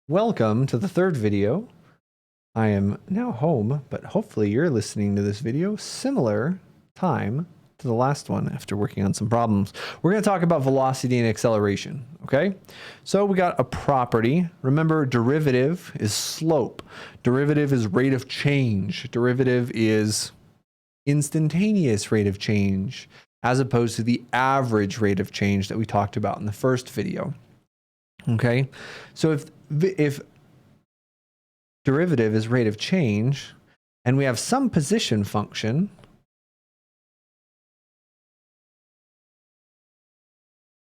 Welcome to the third video. I am now home, but hopefully you're listening to this video similar time to the last one after working on some problems. We're going to talk about velocity and acceleration, okay? So we got a property. Remember, derivative is slope. Derivative is rate of change. Derivative is instantaneous rate of change, as opposed to the average rate of change that we talked about in the first video. Okay, so if derivative is rate of change, and we have some position function,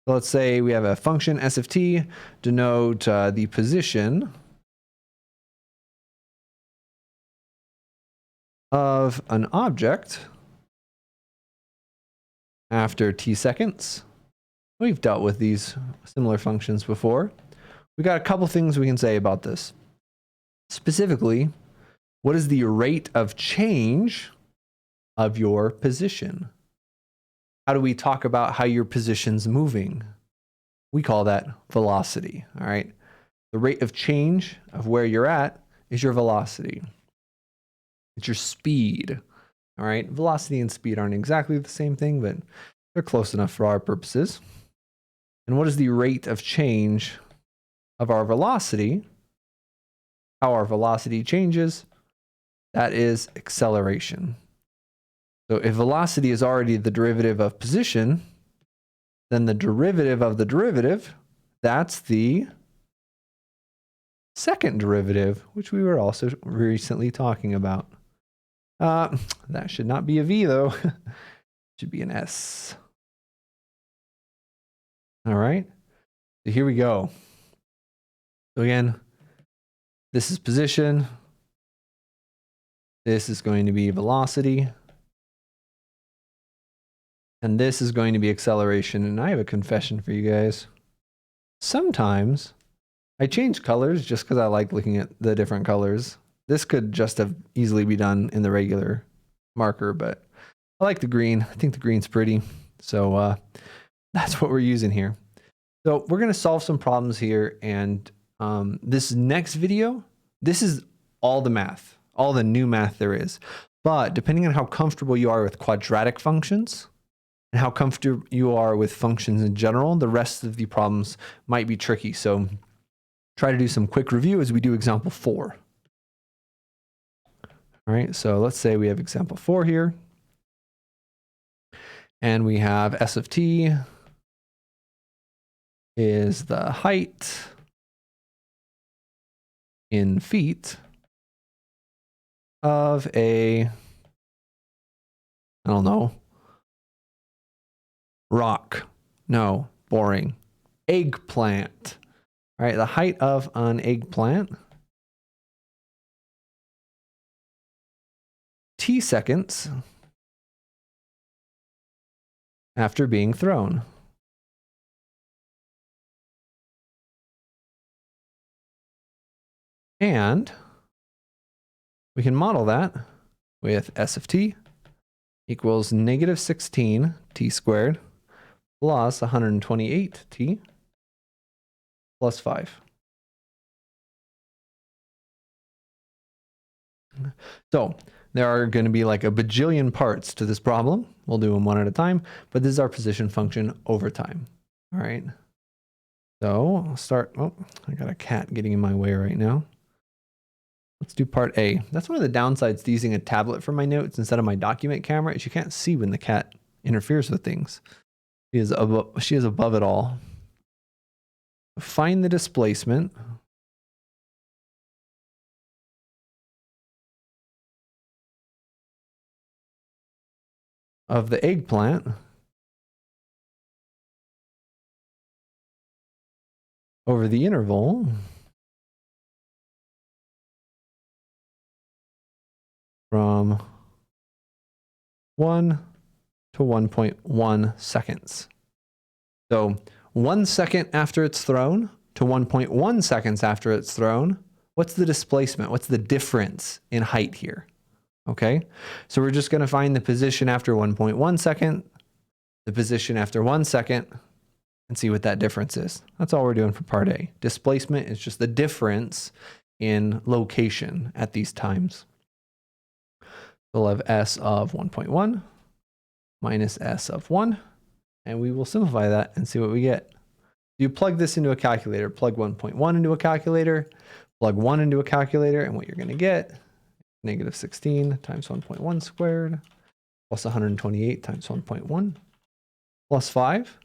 so let's say we have a function s of t denote the position of an object after t seconds. We've dealt with these similar functions before. We got a couple things we can say about this. Specifically, what is the rate of change of your position? How do we talk about how your position's moving? We call that velocity, all right? The rate of change of where you're at is your velocity. It's your speed, all right? Velocity and speed aren't exactly the same thing, but they're close enough for our purposes. And what is the rate of change of our velocity? How our velocity changes, that is acceleration. So if velocity is already the derivative of position, then the derivative of the derivative, that's the second derivative, which we were also recently talking about. That should not be a v though. It should be an s. All right, so here we go. So again, this is position. This is going to be velocity. And this is going to be acceleration. And I have a confession for you guys. Sometimes I change colors just because I like looking at the different colors. This could just have easily be done in the regular marker, but I like the green. I think the green's pretty. So that's what we're using here. So we're going to solve some problems here. And this next video, this is all the math, all the new math there is. But depending on how comfortable you are with quadratic functions and how comfortable you are with functions in general, the rest of the problems might be tricky. So try to do some quick review as we do example 4. All right, so let's say we have example 4 here. And we have s of t is the height in feet of a, I don't know, rock. No, boring. Eggplant. All right, the height of an eggplant. T seconds after being thrown. And we can model that with s of t equals negative 16 t squared plus 128 t plus 5. So there are going to be like a bajillion parts to this problem. We'll do them one at a time, but this is our position function over time. All right. So I'll start. Oh, I got a cat getting in my way right now. Let's do part A. That's one of the downsides to using a tablet for my notes instead of my document camera is you can't see when the cat interferes with things. She is above it all. Find the displacement of the eggplant over the interval from 1 to 1.1 seconds. So 1 second after it's thrown to 1.1 seconds after it's thrown, what's the displacement? What's the difference in height here? Okay, so we're just going to find the position after 1.1 second, the position after 1 second, and see what that difference is. That's all we're doing for part A. Displacement is just the difference in location at these times. We'll have S of 1.1 minus S of 1, and we will simplify that and see what we get. You plug this into a calculator, plug 1.1 into a calculator, plug 1 into a calculator, and what you're going to get, negative 16 times 1.1 squared plus 128 times 1.1 plus 5.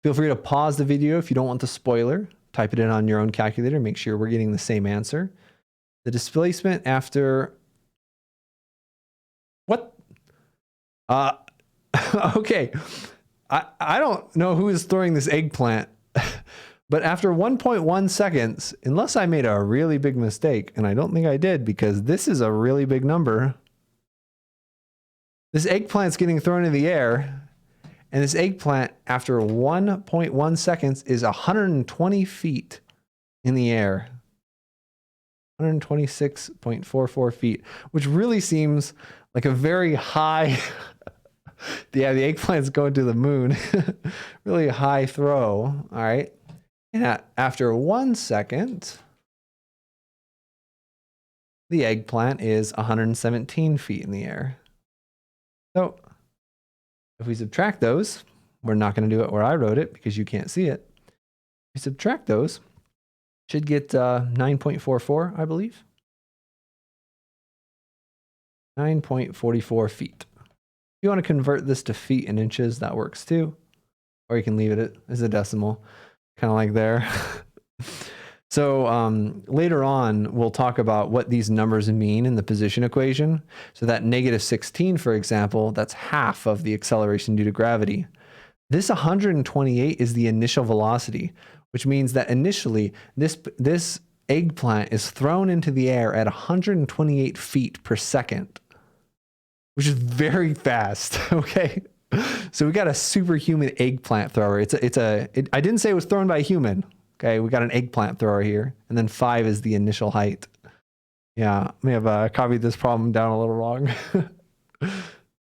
Feel free to pause the video if you don't want the spoiler. Type it in on your own calculator. Make sure we're getting the same answer. The displacement after... What? Okay. I don't know who is throwing this eggplant, but after 1.1 seconds, unless I made a really big mistake, and I don't think I did because this is a really big number, this eggplant's getting thrown in the air, and this eggplant after 1.1 seconds is 120 feet in the air. 126.44 feet, which really seems like a very high... Yeah, the eggplant's going to the moon. Really high throw. All right. And after 1 second, the eggplant is 117 feet in the air. So if we subtract those, we're not going to do it where I wrote it because you can't see it. If we subtract those, should get 9.44, I believe. 9.44 feet. If you want to convert this to feet and inches, that works too. Or you can leave it as a decimal, kind of like there. So later on, we'll talk about what these numbers mean in the position equation. So that negative 16, for example, that's half of the acceleration due to gravity. This 128 is the initial velocity, which means that initially this eggplant is thrown into the air at 128 feet per second. Which is very fast, okay? So we got a superhuman eggplant thrower. I didn't say it was thrown by a human, okay? We got an eggplant thrower here, and then 5 is the initial height. Yeah, I may have copied this problem down a little wrong.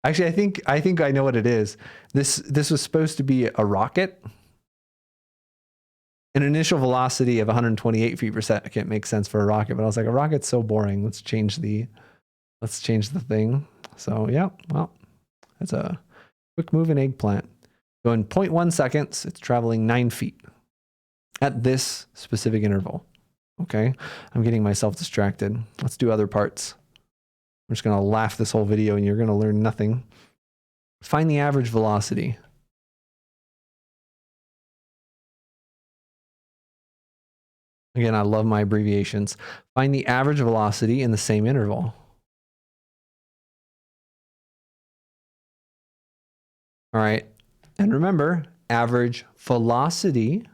Actually, I think I know what it is. This was supposed to be a rocket. An initial velocity of 128 feet per second makes sense for a rocket, but I was like, a rocket's so boring. Let's change the thing. So yeah, well, that's a quick moving eggplant. So in 0.1 seconds, it's traveling 9 feet at this specific interval. Okay, I'm getting myself distracted. Let's do other parts. I'm just going to laugh this whole video and you're going to learn nothing. Find the average velocity. Again, I love my abbreviations. Find the average velocity in the same interval. All right, and remember, average velocity.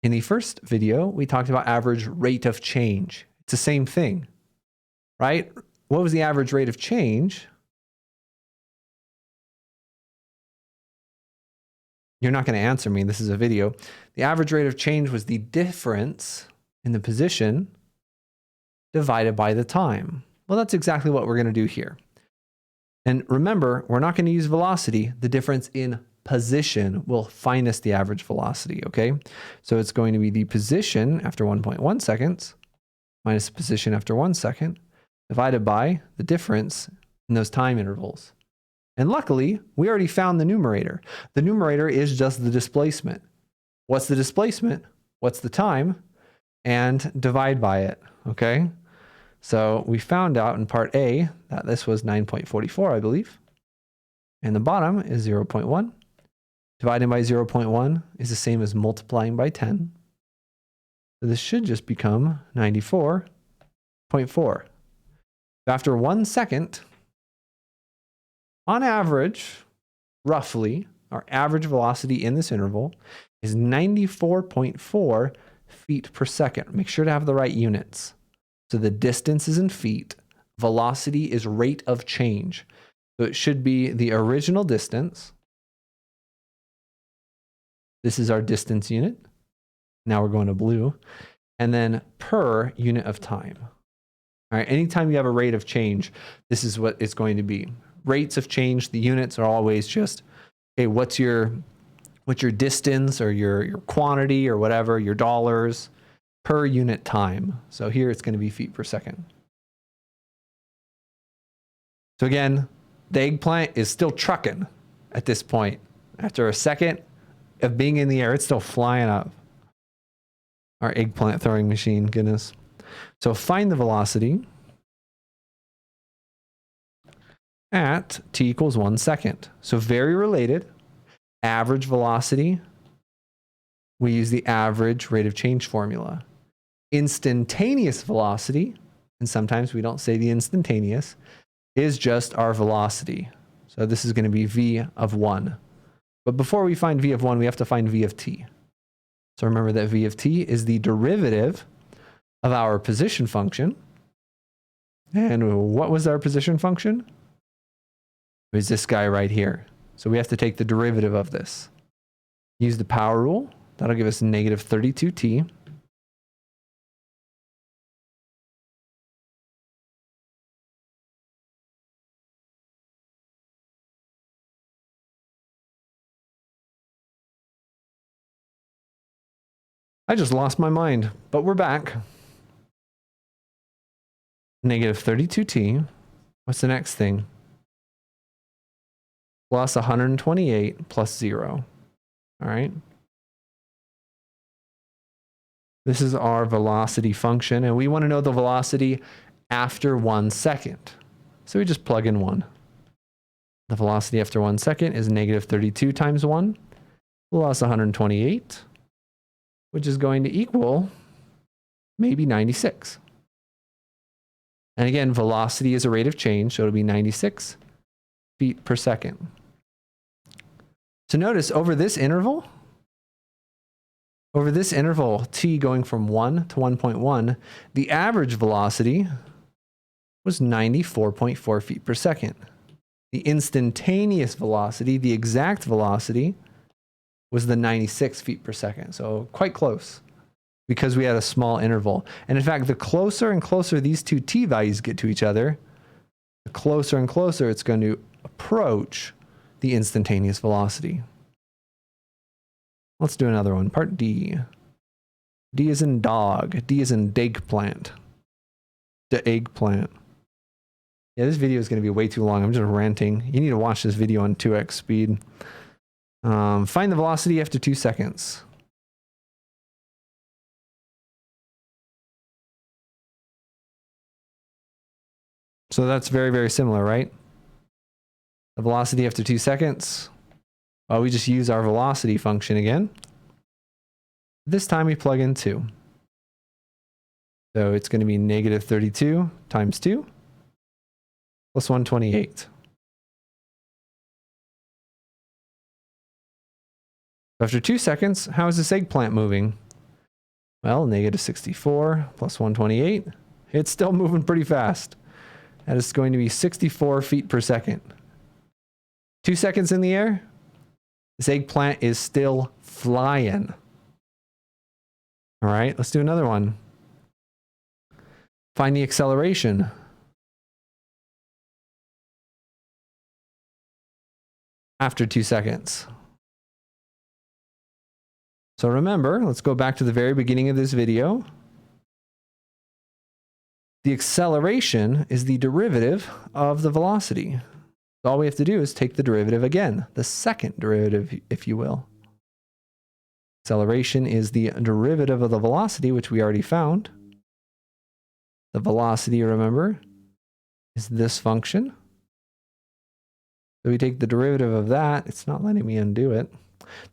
In the first video, we talked about average rate of change. It's the same thing, right? What was the average rate of change? You're not going to answer me. This is a video. The average rate of change was the difference in the position divided by the time. Well, that's exactly what we're going to do here. And remember, we're not going to use velocity. The difference in position will find us the average velocity, okay? So it's going to be the position after 1.1 seconds minus the position after 1 second divided by the difference in those time intervals. And luckily, we already found the numerator. The numerator is just the displacement. What's the displacement? What's the time? And divide by it, okay? So we found out in part A that this was 9.44, I believe. And the bottom is 0.1. Dividing by 0.1 is the same as multiplying by 10. So this should just become 94.4. After 1 second, on average, roughly, our average velocity in this interval is 94.4 feet per second. Make sure to have the right units. So the distance is in feet. Velocity is rate of change. So it should be the original distance. This is our distance unit. Now we're going to blue. And then per unit of time. All right, anytime you have a rate of change, this is what it's going to be. Rates of change, the units are always just, okay, what's your what's your distance or your quantity or whatever, your dollars per unit time. So here it's going to be feet per second. So again, the eggplant is still trucking at this point. After a second of being in the air, it's still flying up. Our eggplant throwing machine, goodness. So find the velocity at t equals 1 second. So very related. Average velocity, we use the average rate of change formula. Instantaneous velocity, and sometimes we don't say the instantaneous, is just our velocity. So this is going to be v of 1. But before we find v of 1, we have to find v of t. So remember that v of t is the derivative of our position function. And what was our position function? It was this guy right here. So we have to take the derivative of this. Use the power rule. That'll give us negative 32t. I just lost my mind, but we're back. Negative 32t. What's the next thing? Plus 128 plus 0. All right. This is our velocity function, and we want to know the velocity after 1 second. So we just plug in 1. The velocity after 1 second is negative 32 times 1 plus 128, which is going to equal maybe 96. And again, velocity is a rate of change, so it'll be 96 feet per second. So notice over this interval, t going from 1 to 1.1, the average velocity was 94.4 feet per second. The instantaneous velocity, the exact velocity, was the 96 feet per second. So quite close because we had a small interval. And in fact, the closer and closer these two t values get to each other, the closer and closer it's going to approach the instantaneous velocity. Let's do another one. Part D. D is in dog. D is in eggplant. The eggplant. Yeah, this video is going to be way too long. I'm just ranting. You need to watch this video on 2x speed. Find the velocity after 2 seconds. So that's very, very similar, right? The velocity after 2 seconds. Well, we just use our velocity function again. This time we plug in 2. So it's going to be negative 32 times 2 plus 128. After 2 seconds, how is this eggplant moving? Well, negative 64 plus 128. It's still moving pretty fast. That is going to be 64 feet per second. 2 seconds in the air. This eggplant is still flying. All right, let's do another one. Find the acceleration. After 2 seconds. So remember, let's go back to the very beginning of this video. The acceleration is the derivative of the velocity. All we have to do is take the derivative again, the second derivative, if you will. Acceleration is the derivative of the velocity, which we already found. The velocity, remember, is this function. So we take the derivative of that. It's not letting me undo it.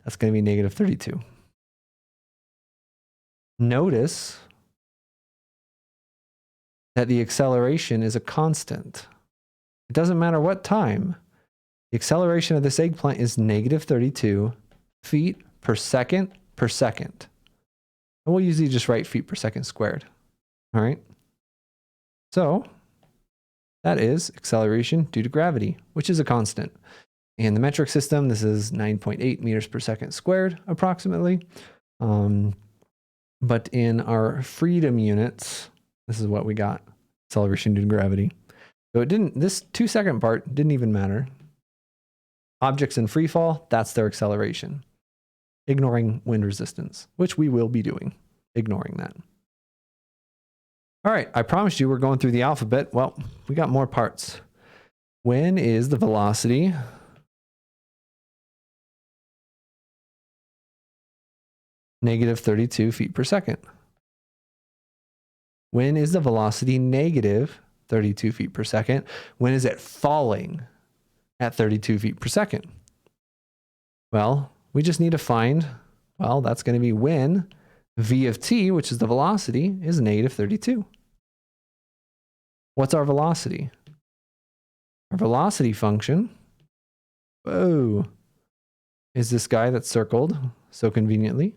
That's going to be negative 32. Notice that the acceleration is a constant. It doesn't matter what time. The acceleration of this eggplant is negative 32 feet per second per second. And we'll usually just write feet per second squared. All right. So that is acceleration due to gravity, which is a constant. In the metric system, this is 9.8 meters per second squared, approximately. But in our freedom units, this is what we got. Acceleration due to gravity. So it didn't, this 2 second part didn't even matter. Objects in free fall, that's their acceleration. ignoring wind resistance, which we will be doing, ignoring that. All right, I promised you we're going through the alphabet. Well, we got more parts. When is the velocity negative 32 feet per second? When is the velocity negative 32 feet per second? When is it falling at 32 feet per second? Well, we just need to find, well, that's going to be when v of t, which is the velocity, is negative 32. What's our velocity? Our velocity function, whoa, is this guy that's circled so conveniently,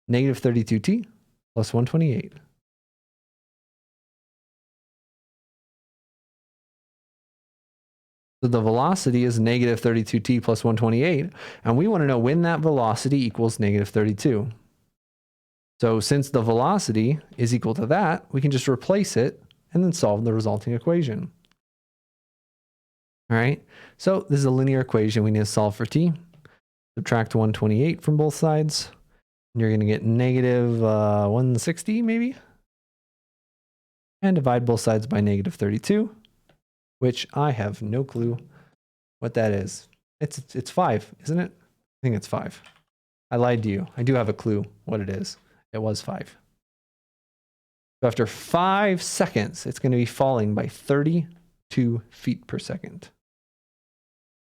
negative 32t plus 128. So the velocity is negative 32t plus 128, and we want to know when that velocity equals negative 32. So since the velocity is equal to that, we can just replace it and then solve the resulting equation. All right, so this is a linear equation we need to solve for t. Subtract 128 from both sides, and you're going to get negative 160 maybe. And divide both sides by negative 32, which I have no clue what that is. It's 5, isn't it? I think it's 5. I lied to you. I do have a clue what it is. It was 5. So after 5 seconds, it's going to be falling by 32 feet per second.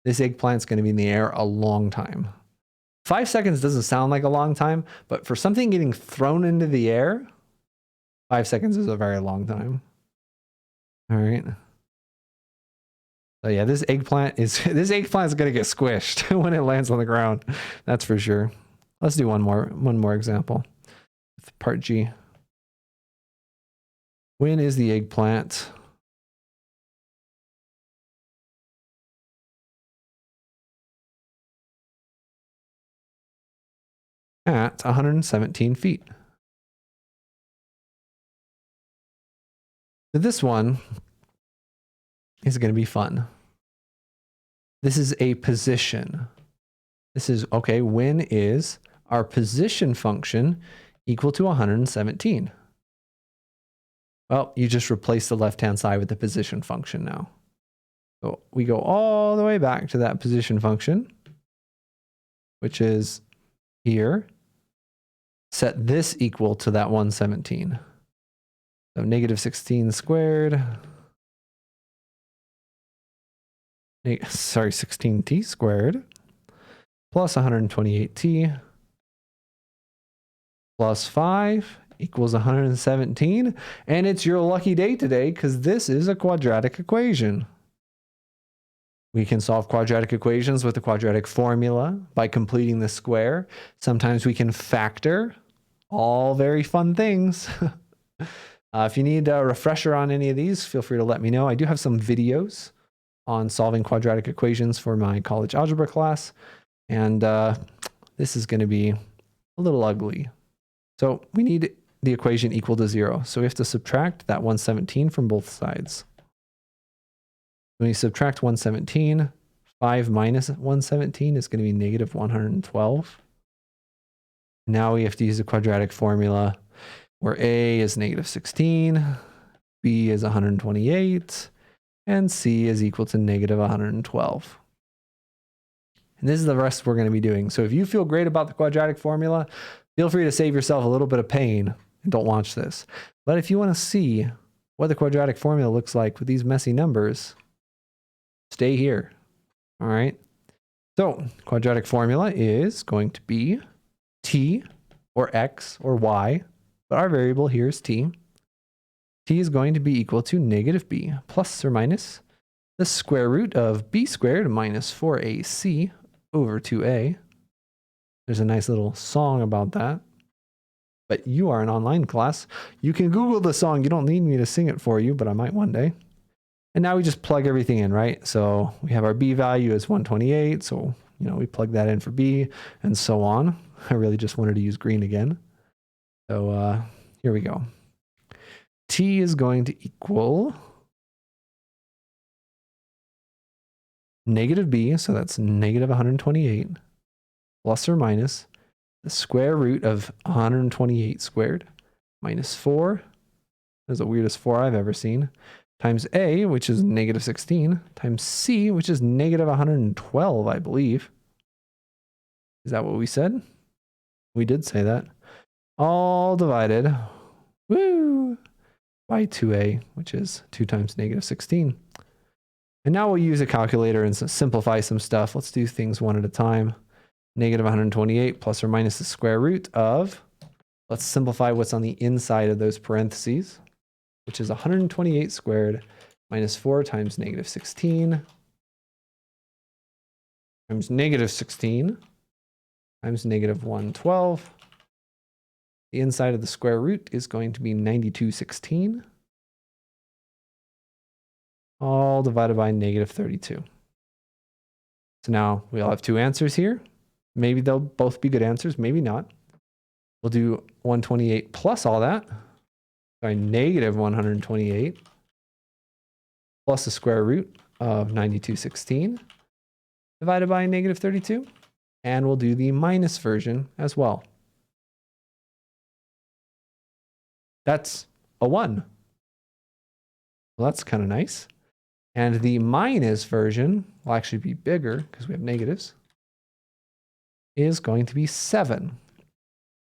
This eggplant's going to be in the air a long time. 5 seconds doesn't sound like a long time, but for something getting thrown into the air, 5 seconds is a very long time. All right. So yeah, this eggplant is going to get squished when it lands on the ground. That's for sure. Let's do one more example. Part G. When is the eggplant at 117 feet? So this one is going to be fun. This is a position. This is, okay, when is our position function equal to 117? Well, you just replace the left-hand side with the position function now. So we go all the way back to that position function, which is here. Set this equal to that 117. So negative 16 squared. 16t squared plus 128t plus 5 equals 117. And it's your lucky day today because this is a quadratic equation. We can solve quadratic equations with the quadratic formula by completing the square. Sometimes we can factor. All very fun things. If you need a refresher on any of these, feel free to let me know. I do have some videos on solving quadratic equations for my college algebra class. And this is going to be a little ugly. So we need the equation equal to 0. So we have to subtract that 117 from both sides. When you subtract 117, 5 minus 117 is going to be negative 112. Now we have to use the quadratic formula where a is negative 16, b is 128, and c is equal to negative 112. And this is the rest we're going to be doing. So if you feel great about the quadratic formula, feel free to save yourself a little bit of pain and don't watch this. But if you want to see what the quadratic formula looks like with these messy numbers, stay here. All right. So quadratic formula is going to be t or x or y, but our variable here is t. T is going to be equal to negative b plus or minus the square root of b squared minus 4ac over 2a. There's a nice little song about that. But you are an online class. You can Google the song. You don't need me to sing it for you, but I might one day. And now we just plug everything in, right? So we have our b value is 128. So, we plug that in for b and so on. I really just wanted to use green again. So here we go. T is going to equal negative b, so that's negative 128, plus or minus the square root of 128 squared minus 4. That's the weirdest 4 I've ever seen. Times a, which is negative 16, times c, which is negative 112, I believe. Is that what we said? We did say that. All divided, woo, by 2a, which is 2 times negative 16. And now we'll use a calculator and simplify some stuff. Let's do things one at a time. Negative 128 plus or minus the square root of, let's simplify what's on the inside of those parentheses, which is 128 squared minus 4 times negative 16 times negative 16 times negative 112. The inside of the square root is going to be 9216, all divided by negative 32. So now we all have two answers here. Maybe they'll both be good answers, maybe not. We'll do 128 plus all that. Sorry, negative 128 plus the square root of 9216 divided by negative 32. And we'll do the minus version as well. That's a 1. Well, that's kind of nice. And the minus version will actually be bigger because we have negatives, is going to be 7.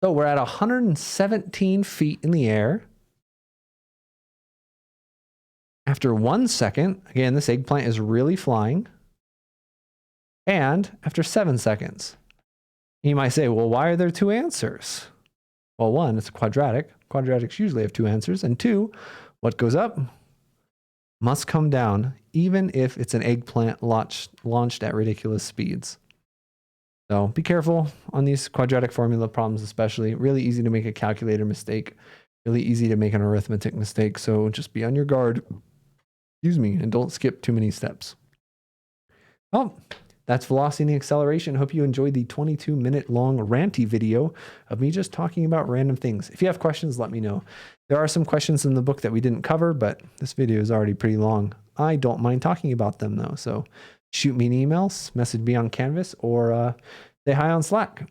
So we're at 117 feet in the air. After 1 second, again, this eggplant is really flying. And after 7 seconds. You might say, well, why are there two answers? Well, 1, it's a quadratic. Quadratics usually have two answers. And 2, what goes up must come down, even if it's an eggplant launched at ridiculous speeds. So be careful on these quadratic formula problems, especially. Really easy to make a calculator mistake. Really easy to make an arithmetic mistake. So just be on your guard. Excuse me, and don't skip too many steps. Well, that's velocity and acceleration. Hope you enjoyed the 22-minute long ranty video of me just talking about random things. If you have questions, let me know. There are some questions in the book that we didn't cover, but this video is already pretty long. I don't mind talking about them though. So shoot me an email, message me on Canvas, or say hi on Slack.